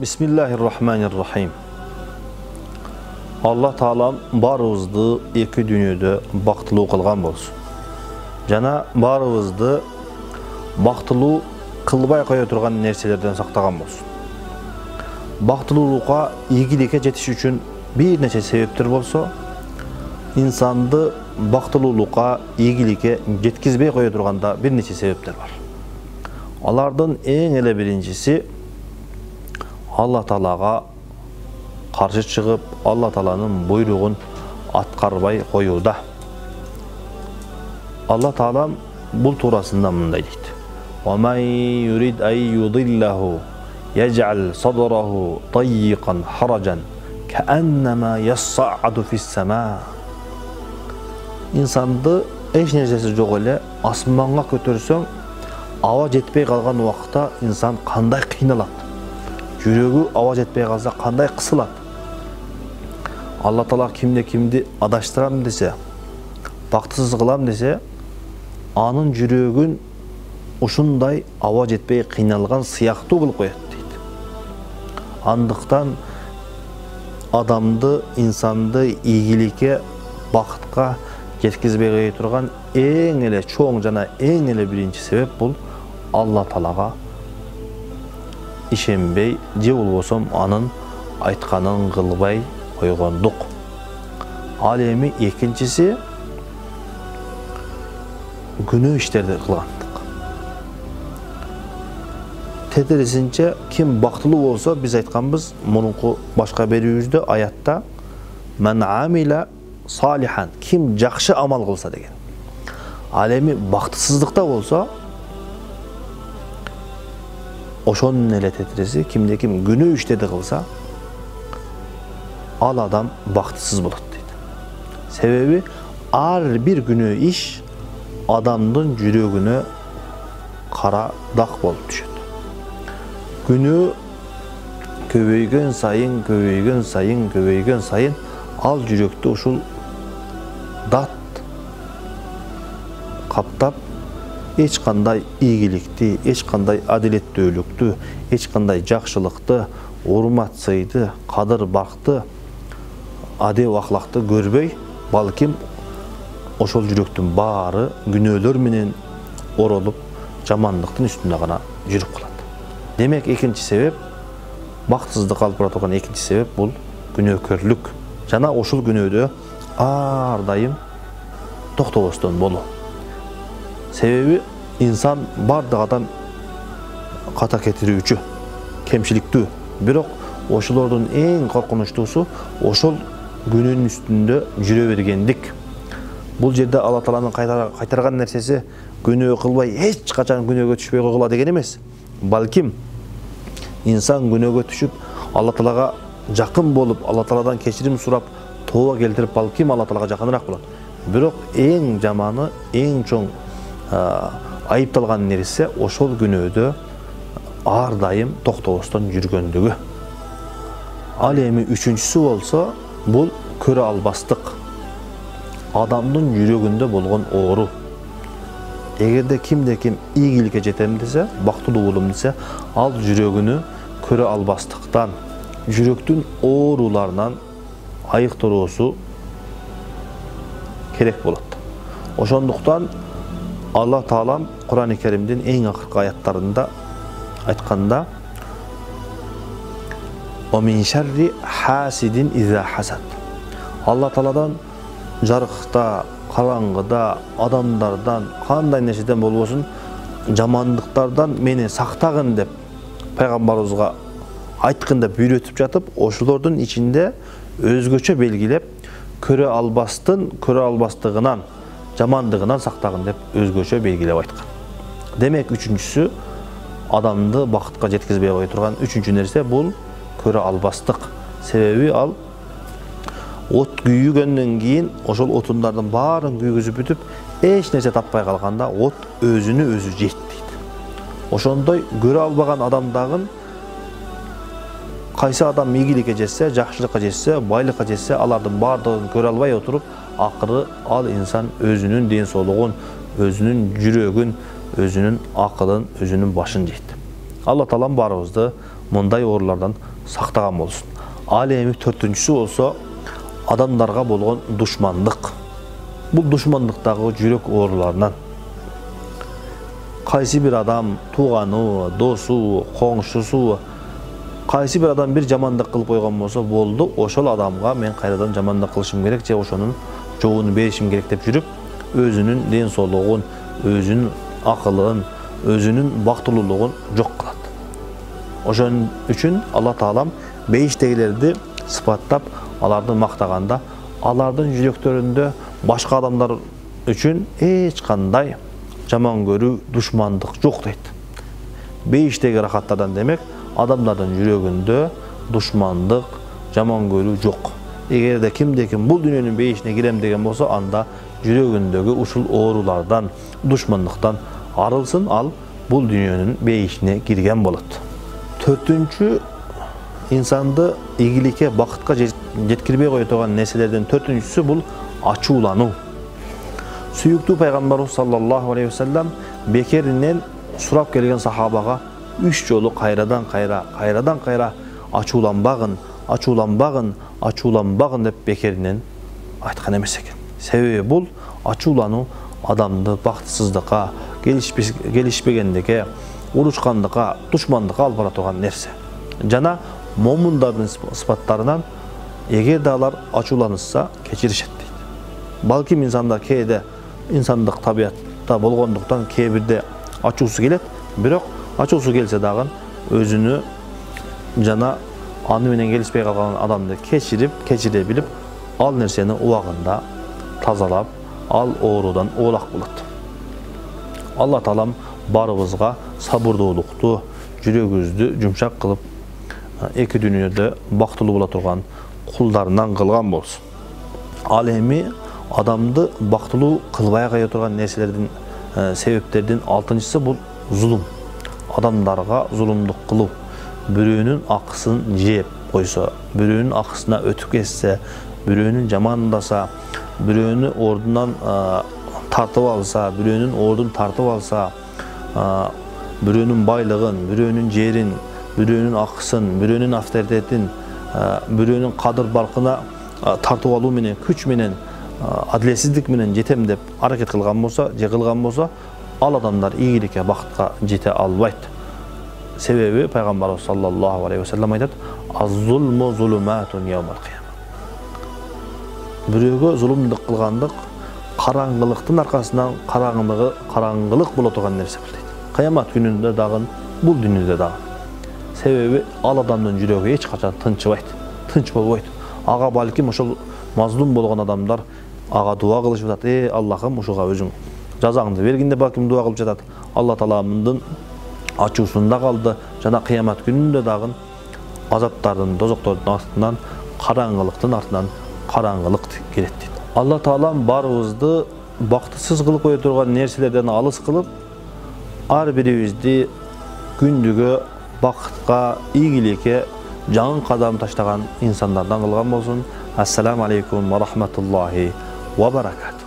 Bismillahirrahmanirrahim. Allah Taalam barыбызды эки дүйнөдө бактылуу кылган болсун. Жана барыбызды бактылуу кылбай кое турган нерселерден сактаган болсун. Бактылуулукка, ийгиликке жетиш үчүн бир нече себептер болсо, инсанды бактылуулукка, ийгиликке жеткизбей кое турганда бир нече себептер бар. Алардын эң эле биринчиси Allah Taalaga karşı çıkıp Allah Taala'nın buyruğun atkarbay koyuda. Allah Taala bu turasında mınday deydi. وَمَنْ يُرِدْ أَنْ يُضِلَّهُ يَجْعَلْ صَدْرَهُ ضَيِّقًا حَرَجًا كَأَنَّمَا يَصَّعَّدُ فِي السَّمَاءِ. İnsandı eş nersesi жоқ эле асманга көтөрсөң, ава жетпей калган убакта инсан кандай кыйналат? Жүрөгү ава жетпей калса кандай кысылат? Алла Таала кимди адаштырам десе, бактысыз кылам десе, анын жүрөгүн ушундай ава жетпей кыйналган сыяктуу кылып коет дейт. Андыктан адамды, инсанды ийгиликке, бакытка жеткизбей кое турган эң эле чоң жана эң эле биринчи себеп бул Алла Таалага ишенбей, же болбосом анын айтканын кылбай койгондук. Ал эми экинчиси күнөө иштерди кылгандык. Тетирисинче ким бактылуу болсо, биз айтканбыз мурунку башка берүүбүздө аятта "Мен амила салихан", ким жакшы амал кылса деген. Ал эми бактысыздыкта болсо, ошонун эле тетириси кимде ким күнөө иштерди кылса, ал адам бактысыз болот дейт. Себеби ар бир күнөө иш адамдын жүрөгүнө кара дак болуп түшөт. Күнөө көбөйгөн сайын ал жүрөктү ушул дат каптап, эч кандай ийгиликти, эч кандай адилеттүүлүктү, эч кандай жакшылыкты, урмат сыйды, кадыр бакты, адеп ахлакты көрбөй, балким ошол жүрөктүн баары күнөөлөр менен оролуп, жамандыктын үстүндө гана жүрүп калат. Демек, экинчи себеп, бактысыздык алып бара турган экинчи себеп бул күнөөкөрлүк. Жана ошол күнөөдө ар дайым токтобостон болуу. Себеби инсан бардык адам ката кетирүүчү, кемчиликтүү. Бирок ошолордун эң коркунучтуусу ошол күнөөнүн үстүндө жүрө бергендик. Бул жерде Алла Тааланын кайтарган нерсеси күнөө кылбай эч качан күнөөгө түшпөй койгула деген эмес. Балким инсан күнөөгө түшүп, Алла Таалага жакын болуп, Алла Тааладан кечирим сурап, тооба келтирип, балким Алла Таалага жакыныраак болот. Бирок эң жаманы, эң чоң айыпталган нерсе ошол күнөөдө ар дайым токтобостон жүргөндүгү. Ал эми үчүнчүсү болсо, бул көрө албастык. Адамдын жүрөгүндө болгон оору. Эгерде кимде ким ийгиликке жетем десе, бактылуу болом десе, ал жүрөгүнү көрө албастыктан, жүрөктүн ооруларынан айыктыруусу керек болот. Ошондуктан Allah Taala Kur'an-ı Kerim'in en akırkı ayetlerinde aytkanda "O min şerri hasidin iza hasad." Allah Taala'dan jarıkta, karangıda, adamlardan, kanday neşeden bolbosun jamandıklardan meni saktagın dep Peygamberimizga aytkın dep үйрөтүп жатып, ошолордун ичинде өзгөчө белгилеп, көрө албастыгынан, жамандыгынан сактагын деп өзгөчө белгилеп айткан. Демек, үчүнчүсү адамды бакытка жеткизбей кое турган үчүнчү нерсе бул көрө албастык. Себеби ал от күйгөндөн кийин ошол отундардын баарын күйгүзүп бүтүп, эч нерсе таппай калганда от өзүнө өзү жейт дейт. Ошондой көрө албаган адамдагын кайсы адам ийгиликке жетсе, жакшылыкка жетсе, байлыкка жетсе, алардын баардыгын көрө албай отуруп, акыры ал инсан өзүнүн ден соолугун, өзүнүн жүрөгүн, өзүнүн акылын, өзүнүн башын жейт. Алла Таалам барыбызды мындай ооруlardan сактаган болсун. Ал эми төртүнчүсү болсо адамдарга болгон душмандык. Бул душмандыктагы жүрөк ооруларынан кайсы бир адам тууганы, досу, коңшусу, кайсы бир адам бир жамандык кылып койгон болсо, болду, ошол адамга мен кайрадан жамандык кылышым керек же ошонун жообун беришим керек деп жүрүп, өзүнүн ден соолугун, өзүнүн акылын, өзүнүн бактылуулугун жок кылат. Ошон үчүн Алла Таалам бейиштегилерди сыпаттап, аларды мактаганда, алардын жүрөктөрүндө башка адамдар үчүн эч кандай жаман көрүү, душмандык жок дейт. Бейиштеги рахаттардан демек, адамдардын жүрөгүндө душмандык, жаман көрүү жок. Эгерде кимде-ким бул дүйнөнүн бейишине кирем деген болсо, анда жүрөгүндөгү ушул оорулардан, душмандыктан арылсын, ал бул дүйнөнүн бейишине кирген болот. Төртүнчү, инсанды ийгиликке, бакытка жеткирбей кое турган нерселерден төртүнчүсү бул ачуулануу. Сүйүктүү пайгамбарыбыз саллаллаху алейхи ва саллям бекеринен сурап келген сахабага 3 жолу кайрадан кайра ачууланбагын, ачууланбагын деп бекеринен айткан эмес экен. Себеби бул ачуулануу адамды бактысыздыкка, келишпегендикке, урушкандыкка, душмандыкка алып бара турган нерсе. Жана момундардын сыпаттарынан эгерде алар ачууланышса кечиришет дейт. Балким инсанда кээде инсандык табиятта болгондуктан кээ бирде ачуусу келет, бирок ачуусу келсе дагы өзүнү жана аны менен келишпей калган адамды кечире билип, ал нерсени убагында тазалап, ал оорудан оолак болот. Алла Таалам барыбызга сабырдуулукту, жүрөгүбүздү жумшак кылып, эки дүйнөдө бактылуу боло турган кулдарынан кылган болсун. Ал эми адамды бактылуу кылбай кое турган нерселердин себептердин 6-чысы бул зулум. Адамдарга зулумдук кылуу. Бирөөнүн акысын жеп койсо, бирөөнүн акысына өтүп кетсе, бирөөнүн жамандаса, бирөөнү ордунан тартып алса, бирөөнүн ордун тартып алса, бирөөнүн байлыгын, бирөөнүн жерин, бирөөнүн акысын, бирөөнүн авторитетин, бирөөнүн кадыр баркына тартып алуу менен, күч менен, адилетсиздик менен жетем деп аракет кылган болсо, ал адамдар ийгиликке, бакытка жете албайт. Себеби пайгамбарыбыз саллаллаху алейхи ва саллям айтат: "Аз-зулму зулуматун яумал кияма". Бирөөгө зулумдук кылгандык караңгылыктын аркасынан караңгылык боло турган нерсе дейт. Кыямат күнүндө дагы, бул дүйнөдө дагы. Себеби ал адамдын жүрөгү эч качан тынч болбойт. Ага балким ошол мазлум болгон адамдар ага дуа кылышып жатат. Аллахым, ушуга өзүң жазаңды бергин деп балким дуа кылып жатат. Алла Тааламдын ачуусунда калды, жана кыямат күнүндө дагы азаптардын, дозоктордун артынан, караңгылыктын артынан караңгылык келет дейт. Алла Таалам барыбызды бактысыз кылып кое турган нерселерден алыс кылып, ар бирибизди күндүгө, бакытка, ийгиликке жаңы кадам таштаган инсандардан кылган болсун. Ассаламу алейкум ва рахматуллахи ва баракатух.